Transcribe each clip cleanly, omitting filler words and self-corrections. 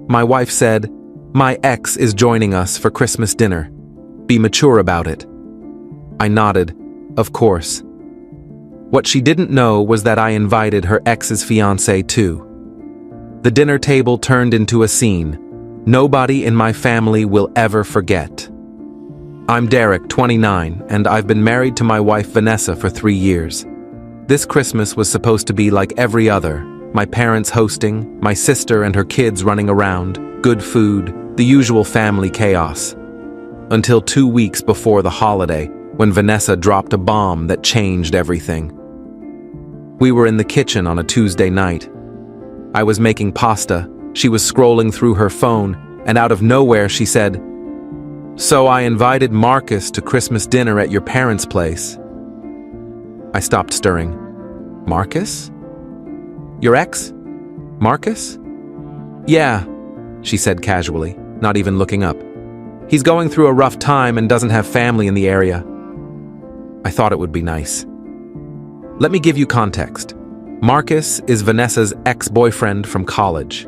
My wife said, "My ex is joining us for Christmas dinner. Be mature about it." I nodded, of course. What she didn't know was that I invited her ex's fiancé too. The dinner table turned into a scene nobody in my family will ever forget. I'm Derek, 29, and I've been married to my wife Vanessa for 3 years. This Christmas was supposed to be like every other. My parents hosting, my sister and her kids running around, good food, the usual family chaos. Until 2 weeks before the holiday, when Vanessa dropped a bomb that changed everything. We were in the kitchen on a Tuesday night. I was making pasta, she was scrolling through her phone, and out of nowhere she said, "So I invited Marcus to Christmas dinner at your parents' place." I stopped stirring. Marcus? Your ex? Marcus? Yeah, she said casually, not even looking up. He's going through a rough time and doesn't have family in the area. I thought it would be nice. Let me give you context. Marcus is Vanessa's ex-boyfriend from college.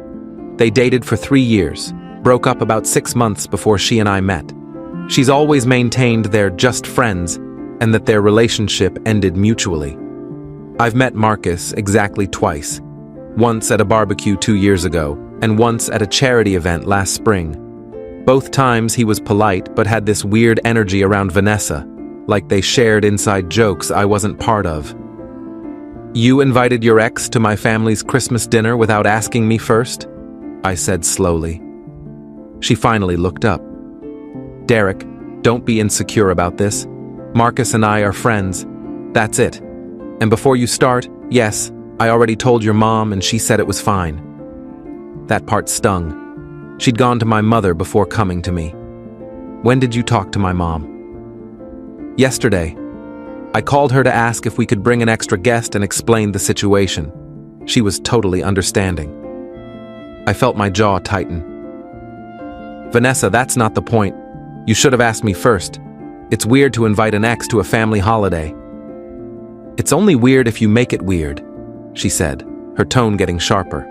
They dated for 3 years, broke up about 6 months before she and I met. She's always maintained they're just friends and that their relationship ended mutually. I've met Marcus exactly twice, once at a barbecue 2 years ago and once at a charity event last spring. Both times he was polite but had this weird energy around Vanessa, like they shared inside jokes I wasn't part of. "You invited your ex to my family's Christmas dinner without asking me first?" I said slowly. She finally looked up. "Derek, don't be insecure about this. Marcus and I are friends. That's it. And before you start, yes, I already told your mom and she said it was fine." That part stung. She'd gone to my mother before coming to me. "When did you talk to my mom?" "Yesterday. I called her to ask if we could bring an extra guest and explained the situation. She was totally understanding." I felt my jaw tighten. "Vanessa, that's not the point. You should have asked me first. It's weird to invite an ex to a family holiday." "It's only weird if you make it weird," she said, her tone getting sharper.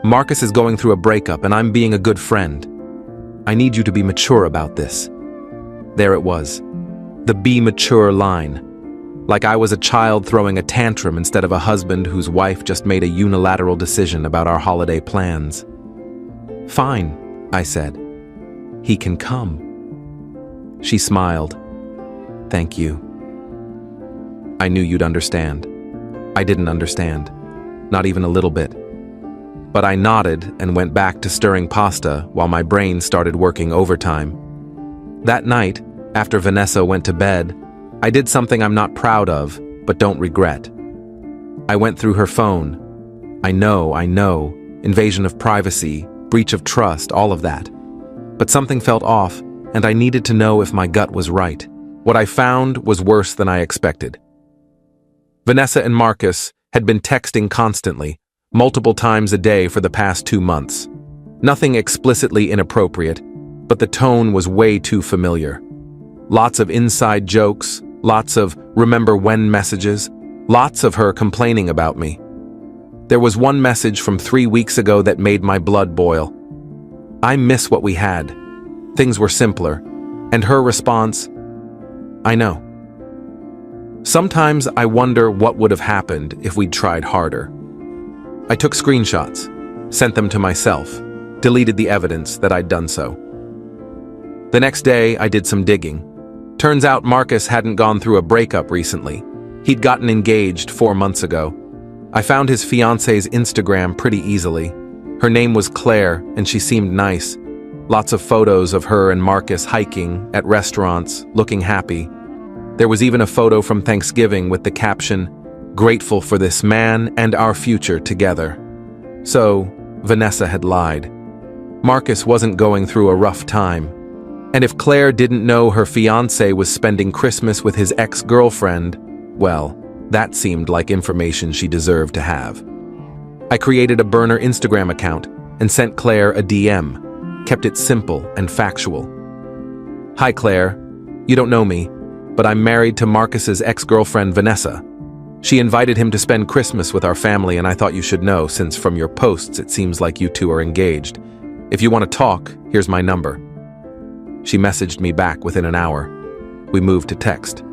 "Marcus is going through a breakup and I'm being a good friend. I need you to be mature about this." There it was. The "be mature" line. Like I was a child throwing a tantrum instead of a husband whose wife just made a unilateral decision about our holiday plans. "Fine," I said. "He can come." She smiled. "Thank you." I knew you'd understand. I didn't understand. Not even a little bit. But I nodded and went back to stirring pasta while my brain started working overtime. That night, after Vanessa went to bed, I did something I'm not proud of, but don't regret. I went through her phone. I know, invasion of privacy, breach of trust, all of that. But something felt off, and I needed to know if my gut was right. What I found was worse than I expected. Vanessa and Marcus had been texting constantly, multiple times a day for the past 2 months. Nothing explicitly inappropriate, but the tone was way too familiar. Lots of inside jokes, lots of remember when messages, lots of her complaining about me. There was one message from 3 weeks ago that made my blood boil. "I miss what we had. Things were simpler." And her response, "I know." Sometimes I wonder what would have happened if we'd tried harder. I took screenshots, sent them to myself, deleted the evidence that I'd done so. The next day, I did some digging. Turns out Marcus hadn't gone through a breakup recently. He'd gotten engaged 4 months ago. I found his fiancée's Instagram pretty easily. Her name was Claire, and she seemed nice. Lots of photos of her and Marcus hiking, at restaurants, looking happy. There was even a photo from Thanksgiving with the caption, "Grateful for this man and our future together." So, Vanessa had lied. Marcus wasn't going through a rough time. And if Claire didn't know her fiancé was spending Christmas with his ex-girlfriend, well, that seemed like information she deserved to have. I created a burner Instagram account and sent Claire a DM, kept it simple and factual. "Hi Claire, you don't know me, but I'm married to Marcus's ex-girlfriend Vanessa. She invited him to spend Christmas with our family and I thought you should know since from your posts it seems like you two are engaged. If you want to talk, here's my number. She messaged me back within an hour. We moved to text.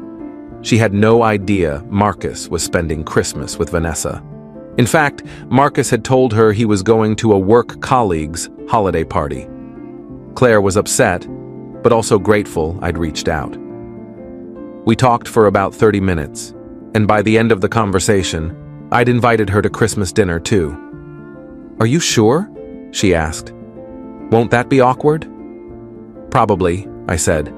She had no idea Marcus was spending Christmas with Vanessa. In fact, Marcus had told her he was going to a work colleague's holiday party. Claire was upset, but also grateful I'd reached out. We talked for about 30 minutes, and by the end of the conversation, I'd invited her to Christmas dinner too. "Are you sure?" she asked. "Won't that be awkward?" "Probably," I said.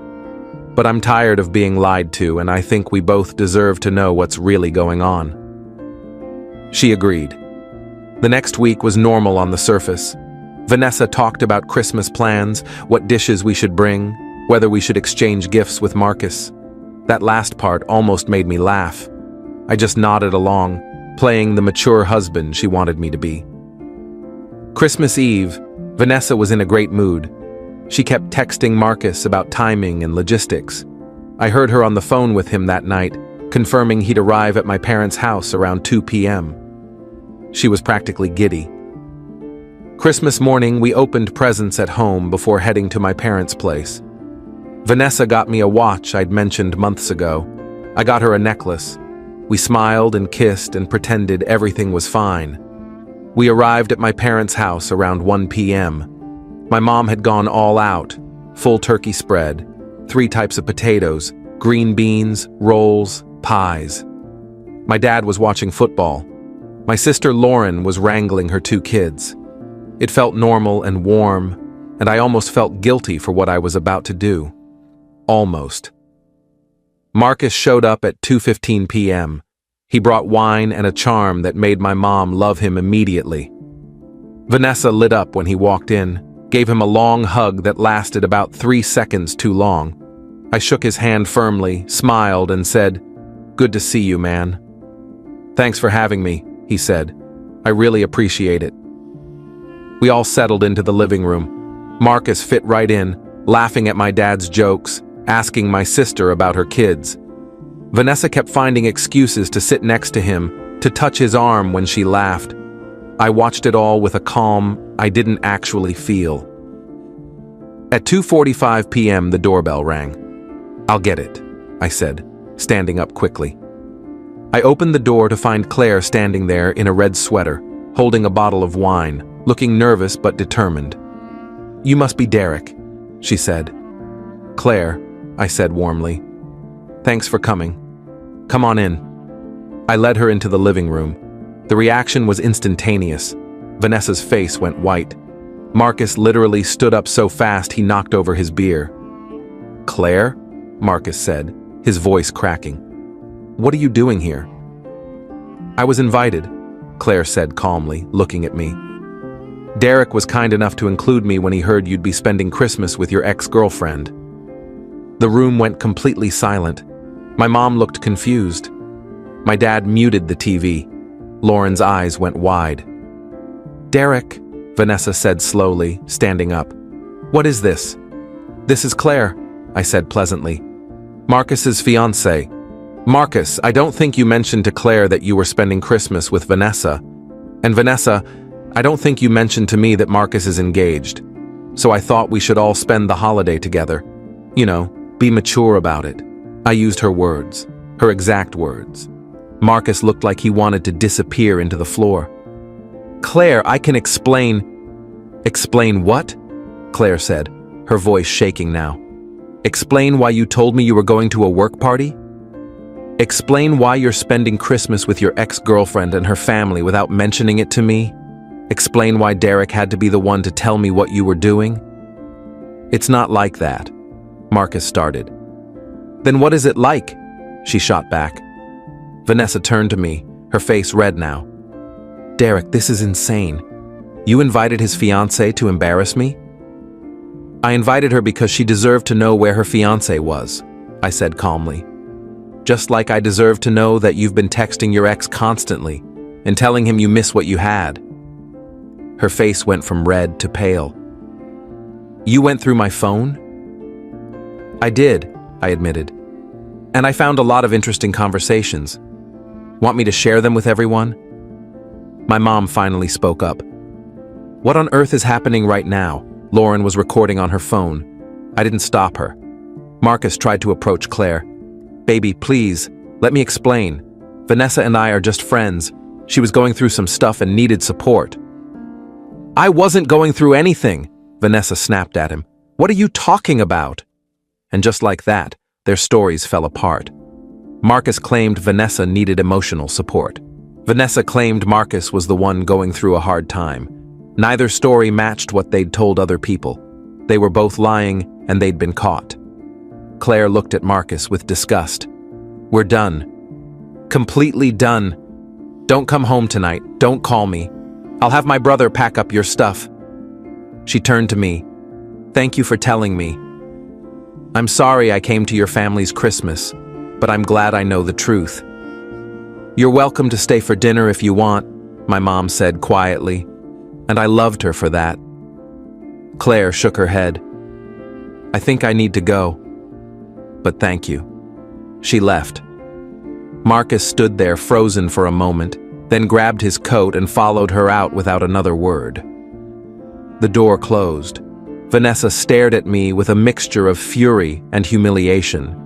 "But I'm tired of being lied to, and I think we both deserve to know what's really going on." She agreed. The next week was normal on the surface. Vanessa talked about Christmas plans, what dishes we should bring, whether we should exchange gifts with Marcus. That last part almost made me laugh. I just nodded along, playing the mature husband she wanted me to be. Christmas Eve, Vanessa was in a great mood. She kept texting Marcus about timing and logistics. I heard her on the phone with him that night, confirming he'd arrive at my parents' house around 2 p.m. She was practically giddy. Christmas morning, we opened presents at home before heading to my parents' place. Vanessa got me a watch I'd mentioned months ago. I got her a necklace. We smiled and kissed and pretended everything was fine. We arrived at my parents' house around 1 p.m. My mom had gone all out, full turkey spread, 3 types of potatoes, green beans, rolls, pies. My dad was watching football. My sister Lauren was wrangling her 2 kids. It felt normal and warm, and I almost felt guilty for what I was about to do. Almost. Marcus showed up at 2:15 p.m. He brought wine and a charm that made my mom love him immediately. Vanessa lit up when he walked in, gave him a long hug that lasted about 3 seconds too long. I shook his hand firmly, smiled, and said, "Good to see you, man." "Thanks for having me," he said. "I really appreciate it." We all settled into the living room. Marcus fit right in, laughing at my dad's jokes, asking my sister about her kids. Vanessa kept finding excuses to sit next to him, to touch his arm when she laughed. I watched it all with a calm I didn't actually feel. At 2:45 p.m., the doorbell rang. "I'll get it," I said, standing up quickly. I opened the door to find Claire standing there in a red sweater, holding a bottle of wine, looking nervous but determined. "You must be Derek," she said. "Claire," I said warmly. "Thanks for coming. Come on in." I led her into the living room. The reaction was instantaneous. Vanessa's face went white. Marcus literally stood up so fast he knocked over his beer. "Claire?" Marcus said, his voice cracking. "What are you doing here?" "I was invited," Claire said calmly, looking at me. "Derek was kind enough to include me when he heard you'd be spending Christmas with your ex-girlfriend." The room went completely silent. My mom looked confused. My dad muted the TV. Lauren's eyes went wide. "Derek," Vanessa said slowly, standing up. "What is this?" "This is Claire," I said pleasantly. "Marcus's fiancée." "Marcus, I don't think you mentioned to Claire that you were spending Christmas with Vanessa. And Vanessa, I don't think you mentioned to me that Marcus is engaged. So I thought we should all spend the holiday together. You know, be mature about it." I used her words, her exact words. Marcus looked like he wanted to disappear into the floor. "Claire, I can explain." "Explain what?" Claire said, her voice shaking now. "Explain why you told me you were going to a work party? Explain why you're spending Christmas with your ex-girlfriend and her family without mentioning it to me? Explain why Derek had to be the one to tell me what you were doing?" "It's not like that," Marcus started. "Then what is it like?" she shot back. Vanessa turned to me, her face red now. "Derek, this is insane. You invited his fiancée to embarrass me?" "I invited her because she deserved to know where her fiancé was," I said calmly. "Just like I deserve to know that you've been texting your ex constantly and telling him you miss what you had." Her face went from red to pale. "You went through my phone?" "I did," I admitted. "And I found a lot of interesting conversations. Want me to share them with everyone?" My mom finally spoke up. What on earth is happening right now? Lauren was recording on her phone. I didn't stop her. Marcus tried to approach Claire. Baby, please, let me explain. Vanessa and I are just friends. She was going through some stuff and needed support. I wasn't going through anything, Vanessa snapped at him. What are you talking about? And just like that, their stories fell apart. Marcus claimed Vanessa needed emotional support. Vanessa claimed Marcus was the one going through a hard time. Neither story matched what they'd told other people. They were both lying, and they'd been caught. Claire looked at Marcus with disgust. We're done. Completely done. Don't come home tonight. Don't call me. I'll have my brother pack up your stuff. She turned to me. Thank you for telling me. I'm sorry I came to your family's Christmas, but I'm glad I know the truth. You're welcome to stay for dinner if you want, my mom said quietly, and I loved her for that. Claire shook her head. I think I need to go, but thank you. She left. Marcus stood there frozen for a moment, then grabbed his coat and followed her out without another word. The door closed. Vanessa stared at me with a mixture of fury and humiliation.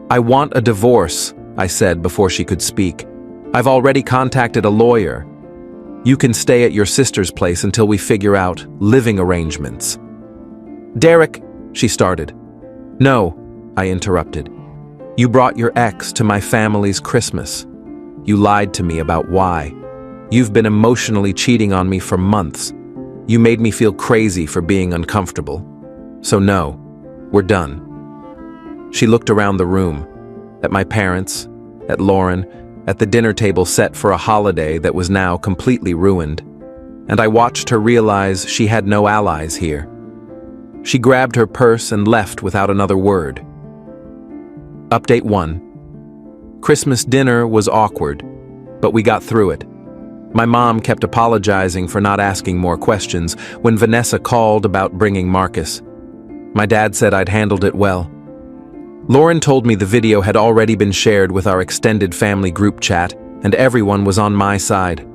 I want a divorce, I said before she could speak. I've already contacted a lawyer. You can stay at your sister's place until we figure out living arrangements. Derek, she started. No, I interrupted. You brought your ex to my family's Christmas. You lied to me about why. You've been emotionally cheating on me for months. You made me feel crazy for being uncomfortable. So no, we're done. She looked around the room, at my parents, at Lauren, at the dinner table set for a holiday that was now completely ruined, and I watched her realize she had no allies here. She grabbed her purse and left without another word. Update 1. Christmas dinner was awkward, but we got through it. My mom kept apologizing for not asking more questions when Vanessa called about bringing Marcus. My dad said I'd handled it well. Lauren told me the video had already been shared with our extended family group chat, and everyone was on my side.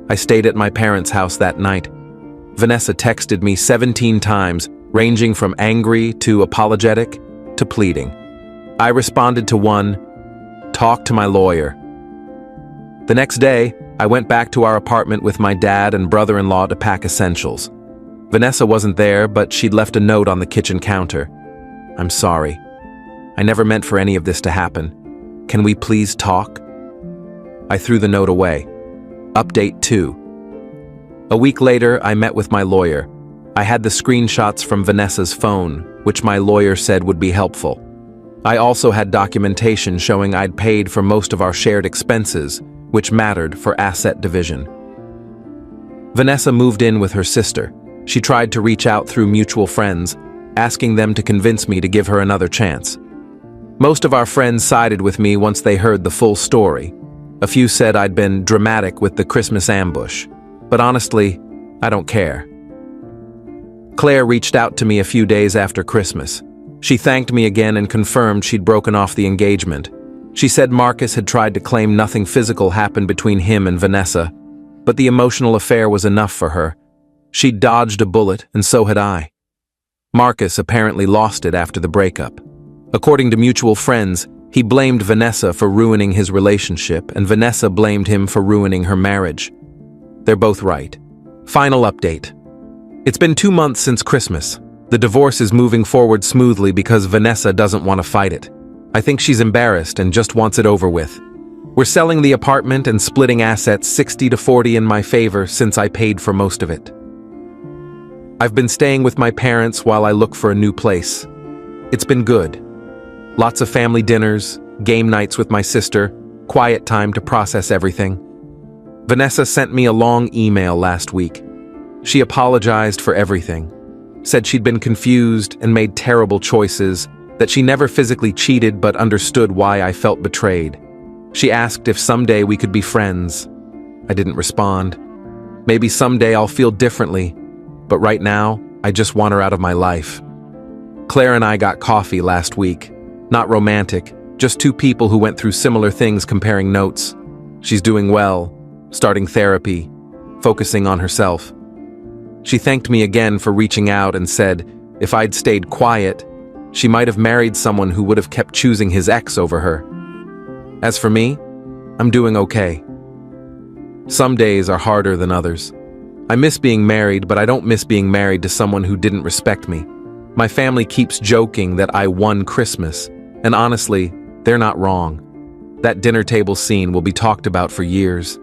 I stayed at my parents' house that night. Vanessa texted me 17 times, ranging from angry to apologetic to pleading. I responded to one, talk to my lawyer. The next day, I went back to our apartment with my dad and brother-in-law to pack essentials. Vanessa wasn't there, but she'd left a note on the kitchen counter. I'm sorry. I never meant for any of this to happen. Can we please talk? I threw the note away. Update 2. A week later, I met with my lawyer. I had the screenshots from Vanessa's phone, which my lawyer said would be helpful. I also had documentation showing I'd paid for most of our shared expenses, which mattered for asset division. Vanessa moved in with her sister. She tried to reach out through mutual friends, asking them to convince me to give her another chance. Most of our friends sided with me once they heard the full story. A few said I'd been dramatic with the Christmas ambush, but honestly, I don't care. Claire reached out to me a few days after Christmas. She thanked me again and confirmed she'd broken off the engagement. She said Marcus had tried to claim nothing physical happened between him and Vanessa, but the emotional affair was enough for her. She'd dodged a bullet, and so had I. Marcus apparently lost it after the breakup. According to mutual friends, he blamed Vanessa for ruining his relationship, and Vanessa blamed him for ruining her marriage. They're both right. Final update. It's been 2 months since Christmas. The divorce is moving forward smoothly because Vanessa doesn't want to fight it. I think she's embarrassed and just wants it over with. We're selling the apartment and splitting assets 60-40 in my favor since I paid for most of it. I've been staying with my parents while I look for a new place. It's been good. Lots of family dinners, game nights with my sister, quiet time to process everything. Vanessa sent me a long email last week. She apologized for everything, said she'd been confused and made terrible choices, that she never physically cheated but understood why I felt betrayed. She asked if someday we could be friends. I didn't respond. Maybe someday I'll feel differently, but right now, I just want her out of my life. Claire and I got coffee last week. Not romantic, just two people who went through similar things comparing notes. She's doing well, starting therapy, focusing on herself. She thanked me again for reaching out and said if I'd stayed quiet, she might have married someone who would have kept choosing his ex over her. As for me, I'm doing okay. Some days are harder than others. I miss being married, but I don't miss being married to someone who didn't respect me. My family keeps joking that I won Christmas, and honestly, they're not wrong. That dinner table scene will be talked about for years.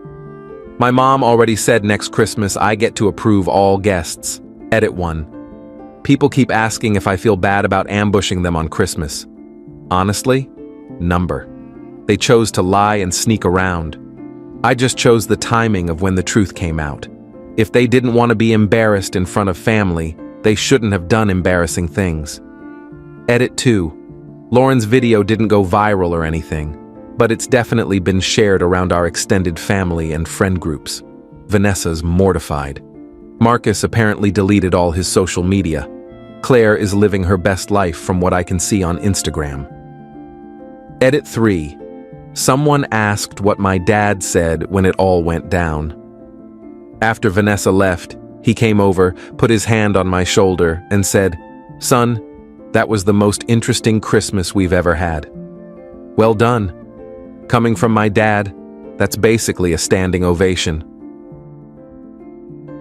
My mom already said next Christmas I get to approve all guests. Edit 1. People keep asking if I feel bad about ambushing them on Christmas. Honestly, number. They chose to lie and sneak around. I just chose the timing of when the truth came out. If they didn't want to be embarrassed in front of family, they shouldn't have done embarrassing things. Edit 2. Lauren's video didn't go viral or anything, but it's definitely been shared around our extended family and friend groups. Vanessa's mortified. Marcus apparently deleted all his social media. Claire is living her best life from what I can see on Instagram. Edit 3. Someone asked what my dad said when it all went down. After Vanessa left, he came over, put his hand on my shoulder, and said, "Son, that was the most interesting Christmas we've ever had." Well done. Coming from my dad, that's basically a standing ovation.